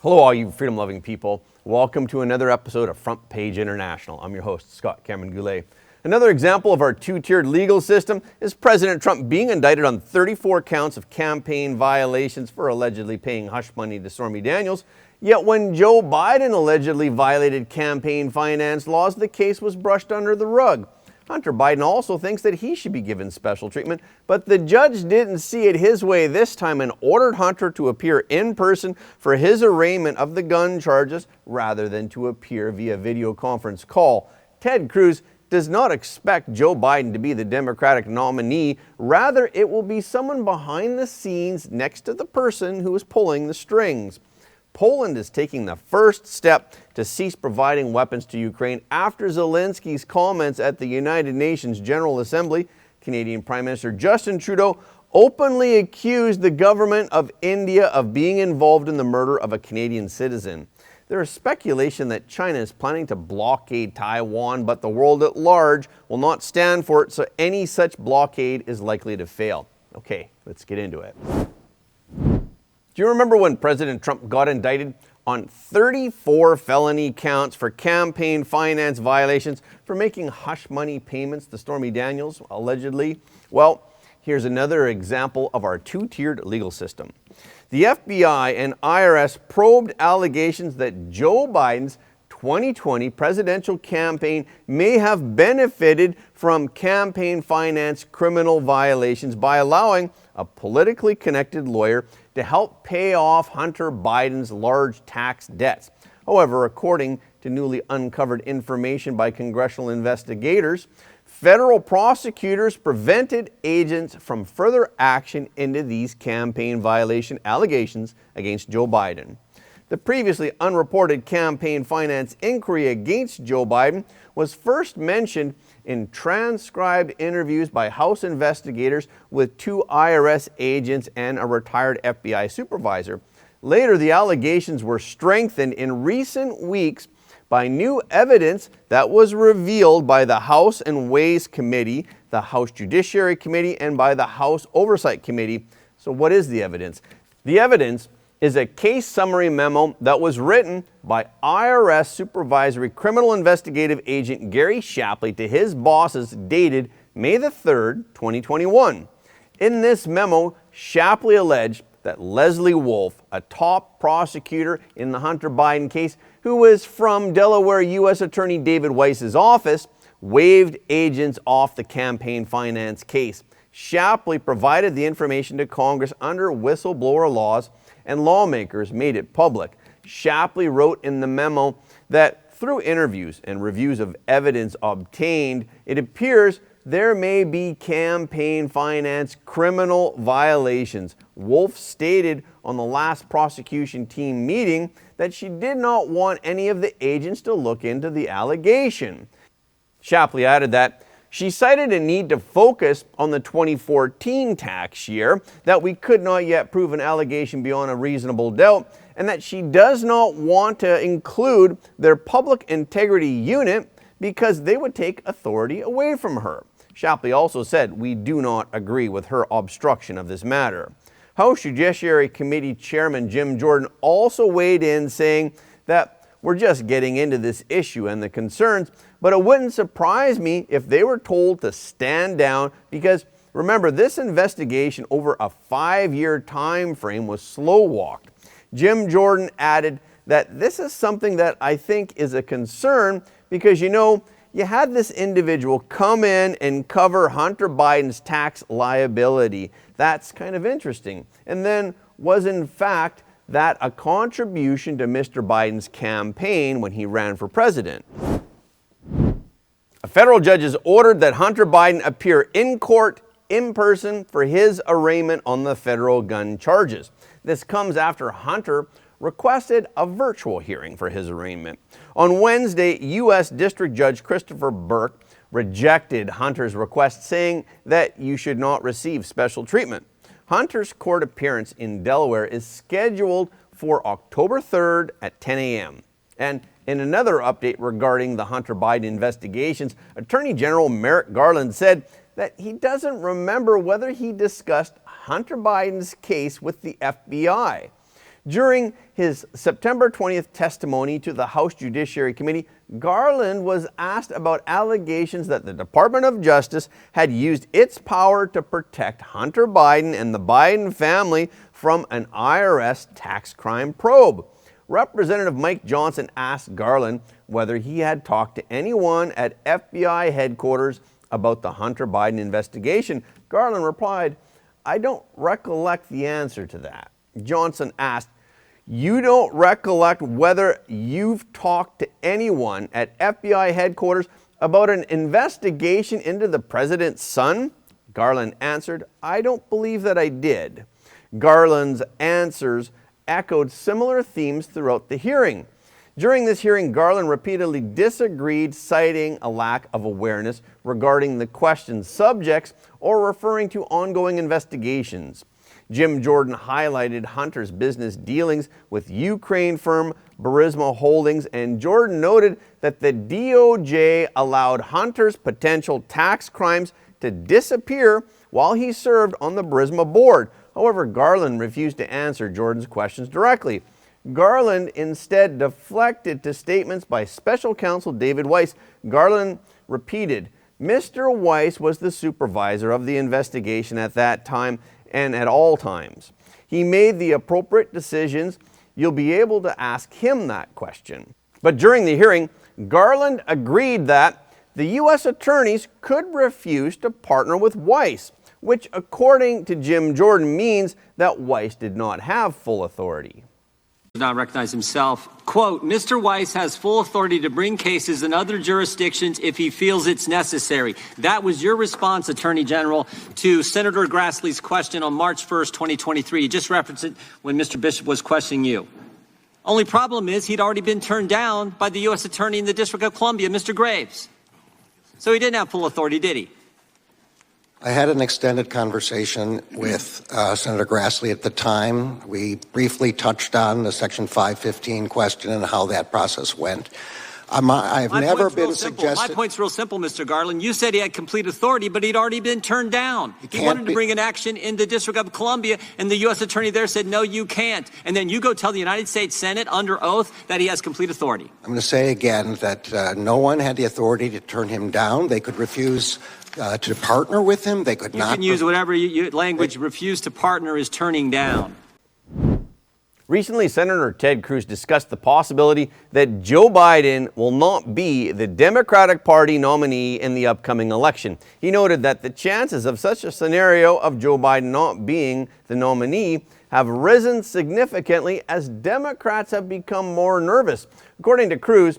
Hello, all you freedom-loving people. Welcome to another episode of Front Page International. I'm your host, Scott Cameron Goulet. Another example of our two-tiered legal system is President Trump being indicted on 34 counts of campaign violations for allegedly paying hush money to Stormy Daniels. Yet when Joe Biden allegedly violated campaign finance laws, the case was brushed under the rug. Hunter Biden also thinks that he should be given special treatment, but the judge didn't see it his way this time and ordered Hunter to appear in person for his arraignment of the gun charges rather than to appear via video conference call. Ted Cruz does not expect Joe Biden to be the Democratic nominee. Rather, it will be someone behind the scenes next to the person who is pulling the strings. Poland is taking the first step to cease providing weapons to Ukraine after Zelensky's comments at the United Nations General Assembly. Canadian Prime Minister Justin Trudeau openly accused the government of India of being involved in the murder of a Canadian citizen. There is speculation that China is planning to blockade Taiwan, but the world at large will not stand for it, so any such blockade is likely to fail. Okay, let's get into it. Do you remember when President Trump got indicted on 34 felony counts for campaign finance violations for making hush money payments to Stormy Daniels, allegedly? Well, here's another example of our two-tiered legal system. The FBI and IRS probed allegations that Joe Biden's 2020 presidential campaign may have benefited from campaign finance criminal violations by allowing a politically connected lawyer to help pay off Hunter Biden's large tax debts. However, according to newly uncovered information by congressional investigators, federal prosecutors prevented agents from further action into these campaign violation allegations against Joe Biden. The previously unreported campaign finance inquiry against Joe Biden was first mentioned in transcribed interviews by House investigators with 2 IRS agents and a retired FBI supervisor. Later, the allegations were strengthened in recent weeks by new evidence that was revealed by the House and Ways Committee, the House Judiciary Committee, and by the House Oversight Committee. So what is the evidence? The evidence is a case summary memo that was written by IRS Supervisory Criminal Investigative Agent Gary Shapley to his bosses dated May the 3rd, 2021. In this memo, Shapley alleged that Leslie Wolf, a top prosecutor in the Hunter Biden case, who was from Delaware U.S. Attorney David Weis's office, waived agents off the campaign finance case. Shapley provided the information to Congress under whistleblower laws, and lawmakers made it public. Shapley wrote in the memo that through interviews and reviews of evidence obtained, it appears there may be campaign finance criminal violations. Wolf stated on the last prosecution team meeting that she did not want any of the agents to look into the allegation. Shapley added that she cited a need to focus on the 2014 tax year, that we could not yet prove an allegation beyond a reasonable doubt, and that she does not want to include their public integrity unit because they would take authority away from her. Shapley also said, "We do not agree with her obstruction of this matter." House Judiciary Committee Chairman Jim Jordan also weighed in, saying that we're just getting into this issue and the concerns, but it wouldn't surprise me if they were told to stand down because, remember, this investigation over a 5-year time frame was slow-walked. Jim Jordan added that this is something that I think is a concern because, you had this individual come in and cover Hunter Biden's tax liability. That's kind of interesting. And then was in fact that a contribution to Mr. Biden's campaign when he ran for president. A federal judge has ordered that Hunter Biden appear in court in person for his arraignment on the federal gun charges. This comes after Hunter requested a virtual hearing for his arraignment. On Wednesday, U.S. District Judge Christopher Burke rejected Hunter's request, saying that you should not receive special treatment. Hunter's court appearance in Delaware is scheduled for October 3rd at 10 a.m. And in another update regarding the Hunter Biden investigations, Attorney General Merick Garland said that he doesn't remember whether he discussed Hunter Biden's case with the FBI. During his September 20th testimony to the House Judiciary Committee, Garland was asked about allegations that the Department of Justice had used its power to protect Hunter Biden and the Biden family from an IRS tax crime probe. Representative Mike Johnson asked Garland whether he had talked to anyone at FBI headquarters about the Hunter Biden investigation. Garland replied, "I don't recollect the answer to that." Johnson asked, "You don't recollect whether you've talked to anyone at FBI headquarters about an investigation into the president's son?" Garland answered, "I don't believe that I did." Garland's answers echoed similar themes throughout the hearing. During this hearing, Garland repeatedly disagreed, citing a lack of awareness regarding the question's subjects or referring to ongoing investigations. Jim Jordan highlighted Hunter's business dealings with Ukraine firm Burisma Holdings, and Jordan noted that the DOJ allowed Hunter's potential tax crimes to disappear while he served on the Burisma board. However, Garland refused to answer Jordan's questions directly. Garland instead deflected to statements by special counsel David Weis. Garland repeated, "Mr. Weis was the supervisor of the investigation at that time and at all times. He made the appropriate decisions. You'll be able to ask him that question." But during the hearing, Garland agreed that the U.S. attorneys could refuse to partner with Weis, which according to Jim Jordan means that Weis did not have full authority. Not recognize himself. Quote, "Mr. Weis has full authority to bring cases in other jurisdictions if he feels it's necessary." That was your response, Attorney General, to Senator Grassley's question on March 1st, 2023. You just referenced it when Mr. Bishop was questioning you. Only problem is he'd already been turned down by the U.S. Attorney in the District of Columbia, Mr. Graves. So he didn't have full authority, did he? I had an extended conversation with Senator Grassley at the time. We briefly touched on the Section 515 question and how that process went. I've never been suggested. My point's real simple, Mr. Garland. You said he had complete authority, but he'd already been turned down. He wanted to bring an action in the District of Columbia, and the U.S. Attorney there said, "No, you can't." And then you go tell the United States Senate under oath that he has complete authority. I'm going to say again that no one had the authority to turn him down. They could refuse to partner with him. They could not. You can use whatever language. Refuse to partner is turning down. Recently, Senator Ted Cruz discussed the possibility that Joe Biden will not be the Democratic Party nominee in the upcoming election. He noted that the chances of such a scenario of Joe Biden not being the nominee have risen significantly as Democrats have become more nervous. According to Cruz,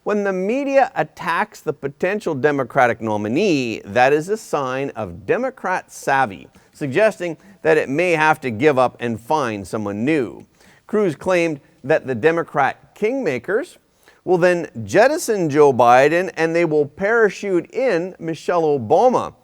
when the media attacks the potential Democratic nominee, that is a sign of Democrat savvy, suggesting that it may have to give up and find someone new. Cruz claimed that the Democrat kingmakers will then jettison Joe Biden and they will parachute in Michelle Obama.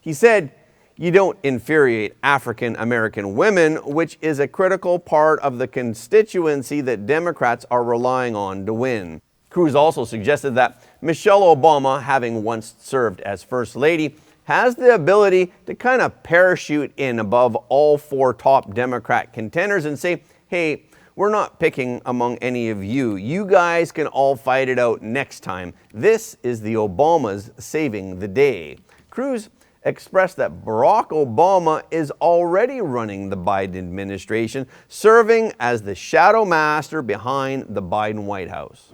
He said, "You don't infuriate African American women, which is a critical part of the constituency that Democrats are relying on to win." Cruz also suggested that Michelle Obama, having once served as First Lady, has the ability to kind of parachute in above all four top Democrat contenders and say, "Hey, we're not picking among any of you. You guys can all fight it out next time. This is the Obamas saving the day." Cruz expressed that Barack Obama is already running the Biden administration, serving as the shadow master behind the Biden White House.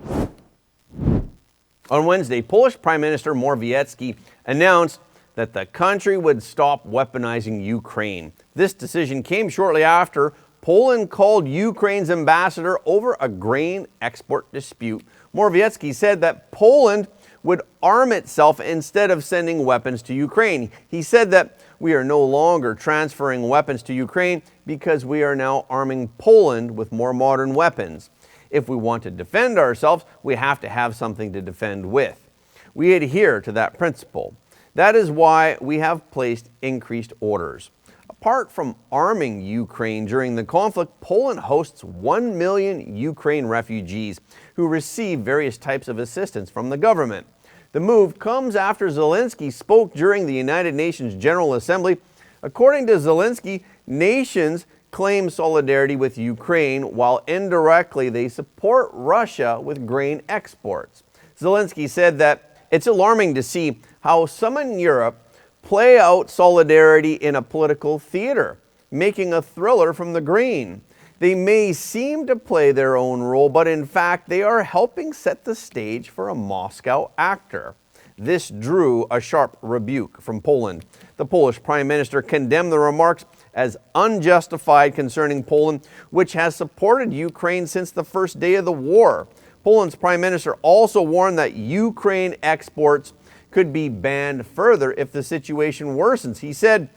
On Wednesday, Polish Prime Minister Morawiecki announced that the country would stop weaponizing Ukraine. This decision came shortly after Poland called Ukraine's ambassador over a grain export dispute. Morawiecki said that Poland would arm itself instead of sending weapons to Ukraine. He said that we are no longer transferring weapons to Ukraine because we are now arming Poland with more modern weapons. If we want to defend ourselves, we have to have something to defend with. We adhere to that principle. That is why we have placed increased orders. Apart from arming Ukraine during the conflict, Poland hosts 1 million Ukraine refugees who receive various types of assistance from the government. The move comes after Zelensky spoke during the United Nations General Assembly. According to Zelensky, nations claim solidarity with Ukraine while indirectly they support Russia with grain exports. Zelensky said that it's alarming to see how some in Europe play out solidarity in a political theater, making a thriller from the grain. They may seem to play their own role, but in fact they are helping set the stage for a Moscow actor. This drew a sharp rebuke from Poland. The Polish Prime Minister condemned the remarks as unjustified concerning Poland, which has supported Ukraine since the first day of the war. Poland's Prime Minister also warned that Ukraine exports could be banned further if the situation worsens. He said,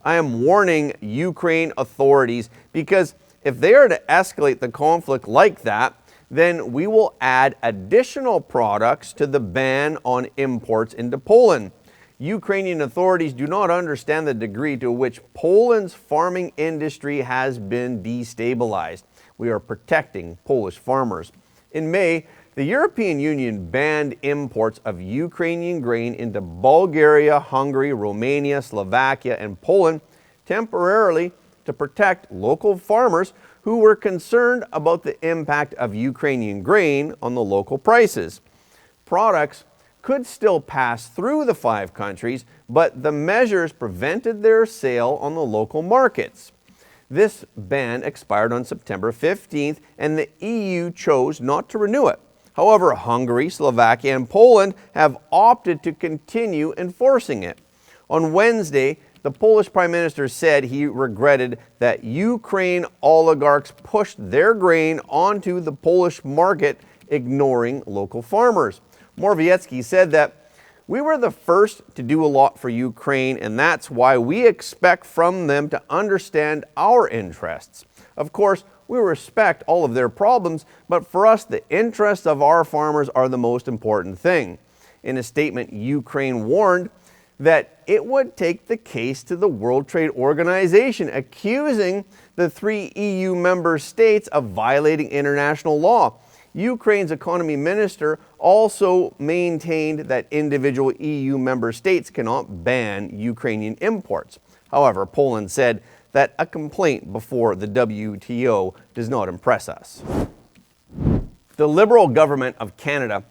"I am warning Ukraine authorities because if they are to escalate the conflict like that, then we will add additional products to the ban on imports into Poland. Ukrainian authorities do not understand the degree to which Poland's farming industry has been destabilized. We are protecting Polish farmers." In May, the European Union banned imports of Ukrainian grain into Bulgaria, Hungary, Romania, Slovakia, and Poland temporarily to protect local farmers who were concerned about the impact of Ukrainian grain on the local prices. Products could still pass through the 5 countries, but the measures prevented their sale on the local markets. This ban expired on September 15th, and the EU chose not to renew it. However, Hungary, Slovakia, and Poland have opted to continue enforcing it. On Wednesday, the Polish Prime Minister said he regretted that Ukraine oligarchs pushed their grain onto the Polish market, ignoring local farmers. Morawiecki said that we were the first to do a lot for Ukraine, and that's why we expect from them to understand our interests. Of course, we respect all of their problems, but for us, the interests of our farmers are the most important thing. In a statement, Ukraine warned that it would take the case to the World Trade Organization, accusing the 3 EU member states of violating international law. Ukraine's economy minister also maintained that individual EU member states cannot ban Ukrainian imports. However, Poland said that a complaint before the WTO does not impress us. The Liberal government of Canada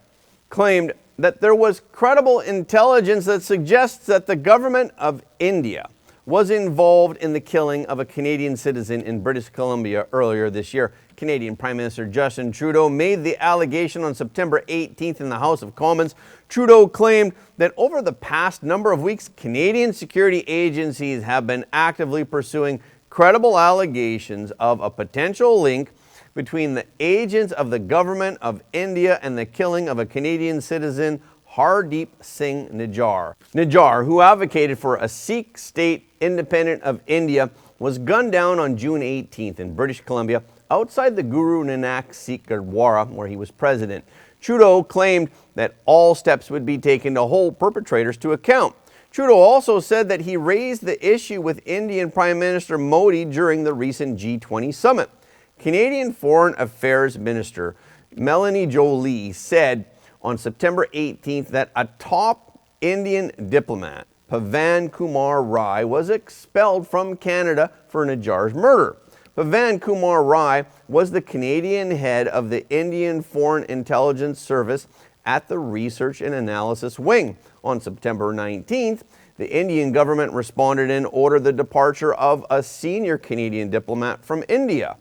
claimed that there was credible intelligence that suggests that the government of India was involved in the killing of a Canadian citizen in British Columbia earlier this year. Canadian Prime Minister Justin Trudeau made the allegation on September 18th in the House of Commons. Trudeau claimed that over the past number of weeks, Canadian security agencies have been actively pursuing credible allegations of a potential link between the agents of the government of India and the killing of a Canadian citizen, Hardeep Singh Nijjar. Nijjar, who advocated for a Sikh state independent of India, was gunned down on June 18th in British Columbia outside the Guru Nanak Sikh Gurdwara, where he was president. Trudeau claimed that all steps would be taken to hold perpetrators to account. Trudeau also said that he raised the issue with Indian Prime Minister Modi during the recent G20 summit. Canadian Foreign Affairs Minister Melanie Joly said on September 18th that a top Indian diplomat, Pavan Kumar Rai, was expelled from Canada for Nijjar's murder. Pavan Kumar Rai was the Canadian head of the Indian Foreign Intelligence Service at the Research and Analysis Wing. On September 19th, the Indian government responded and ordered the departure of a senior Canadian diplomat from India.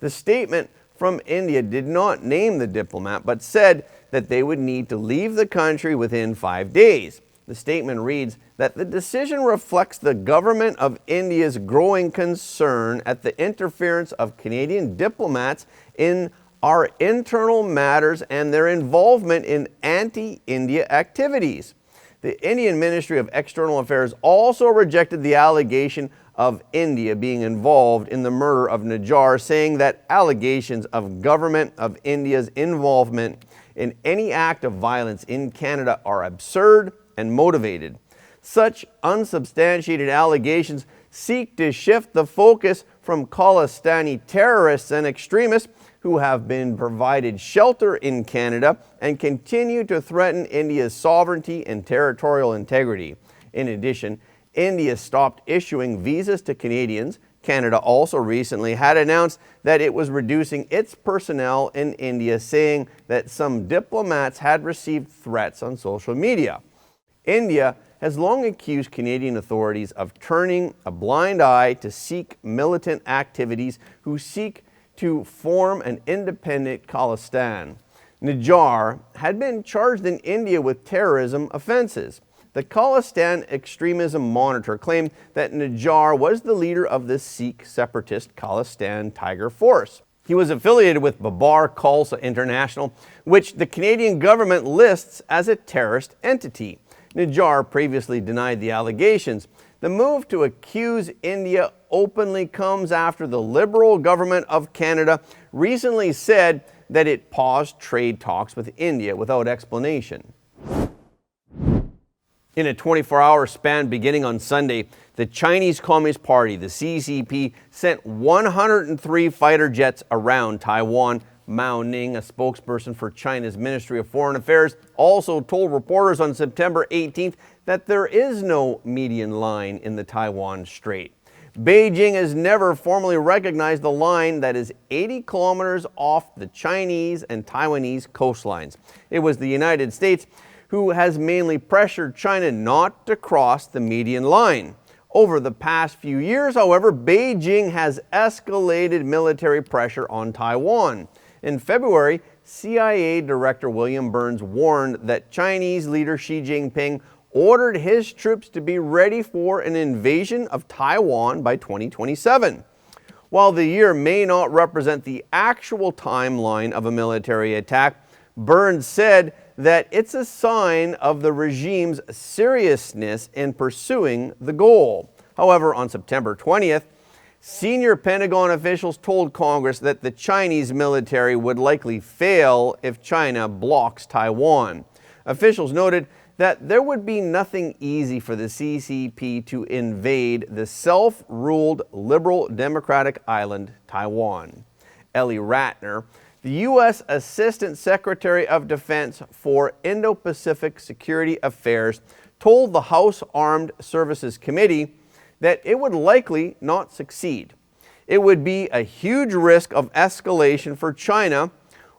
The statement from India did not name the diplomat, but said that they would need to leave the country within 5 days. The statement reads that the decision reflects the government of India's growing concern at the interference of Canadian diplomats in our internal matters and their involvement in anti-India activities. The Indian Ministry of External Affairs also rejected the allegation of India being involved in the murder of Nijjar, saying that allegations of government of India's involvement in any act of violence in Canada are absurd and motivated. Such unsubstantiated allegations seek to shift the focus from Khalistani terrorists and extremists who have been provided shelter in Canada and continue to threaten India's sovereignty and territorial integrity. In addition, India stopped issuing visas to Canadians, Canada also recently had announced that it was reducing its personnel in India, saying that some diplomats had received threats on social media. India has long accused Canadian authorities of turning a blind eye to Sikh militant activities who seek to form an independent Khalistan. Najjar had been charged in India with terrorism offenses. The Khalistan Extremism Monitor claimed that Najjar was the leader of the Sikh separatist Khalistan Tiger Force. He was affiliated with Babar Khalsa International, which the Canadian government lists as a terrorist entity. Najjar previously denied the allegations. The move to accuse India openly comes after the Liberal government of Canada recently said that it paused trade talks with India without explanation. In a 24-hour span beginning on Sunday, the Chinese Communist Party, the CCP, sent 103 fighter jets around Taiwan. Mao Ning, a spokesperson for China's Ministry of Foreign Affairs, also told reporters on September 18th that there is no median line in the Taiwan Strait. Beijing has never formally recognized the line that is 80 kilometers off the Chinese and Taiwanese coastlines. It was the United States who has mainly pressured China not to cross the median line. Over the past few years, however, Beijing has escalated military pressure on Taiwan. In February, CIA Director William Burns warned that Chinese leader Xi Jinping ordered his troops to be ready for an invasion of Taiwan by 2027. While the year may not represent the actual timeline of a military attack, Burns said that it's a sign of the regime's seriousness in pursuing the goal. However, on September 20th, senior Pentagon officials told Congress that the Chinese military would likely fail if China blocks Taiwan. Officials noted that there would be nothing easy for the CCP to invade the self-ruled liberal democratic island, Taiwan. Ellie Ratner, the U.S. Assistant Secretary of Defense for Indo-Pacific Security Affairs, told the House Armed Services Committee that it would likely not succeed. It would be a huge risk of escalation for China,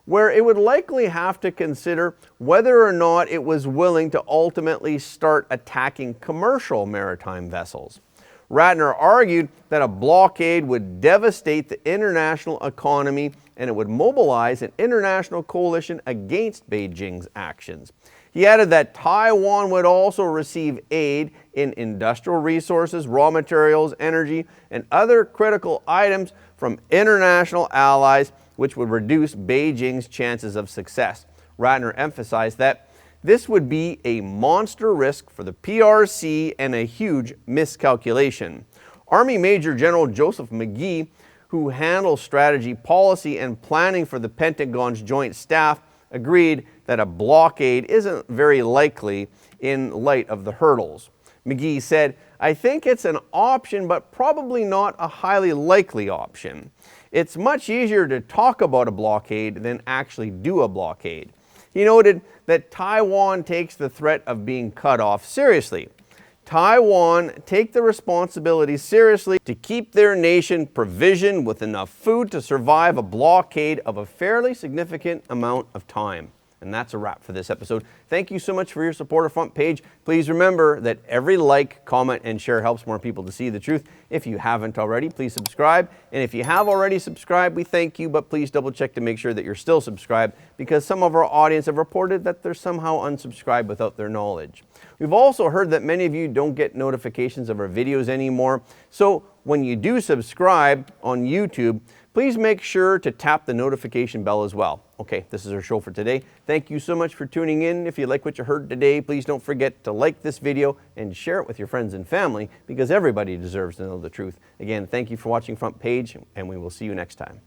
where it would likely have to consider whether or not it was willing to ultimately start attacking commercial maritime vessels. Ratner argued that a blockade would devastate the international economy and it would mobilize an international coalition against Beijing's actions. He added that Taiwan would also receive aid in industrial resources, raw materials, energy, and other critical items from international allies, which would reduce Beijing's chances of success. Ratner emphasized that this would be a monster risk for the PRC and a huge miscalculation. Army Major General Joseph McGee, who handles strategy, policy, and planning for the Pentagon's Joint Staff, agreed that a blockade isn't very likely in light of the hurdles. McGee said, "I think it's an option, but probably not a highly likely option. It's much easier to talk about a blockade than actually do a blockade." He noted that Taiwan takes the threat of being cut off seriously. Taiwan take the responsibility seriously to keep their nation provisioned with enough food to survive a blockade of a fairly significant amount of time. And that's a wrap for this episode. Thank you so much for your support of Front Page. Please remember that every like, comment, and share helps more people to see the truth. If you haven't already, please subscribe. And if you have already subscribed, we thank you, but please double check to make sure that you're still subscribed, because some of our audience have reported that they're somehow unsubscribed without their knowledge. We've also heard that many of you don't get notifications of our videos anymore. So when you do subscribe on YouTube, please make sure to tap the notification bell as well. Okay, this is our show for today. Thank you so much for tuning in. If you like what you heard today, please don't forget to like this video and share it with your friends and family, because everybody deserves to know the truth. Again, thank you for watching Front Page, and we will see you next time.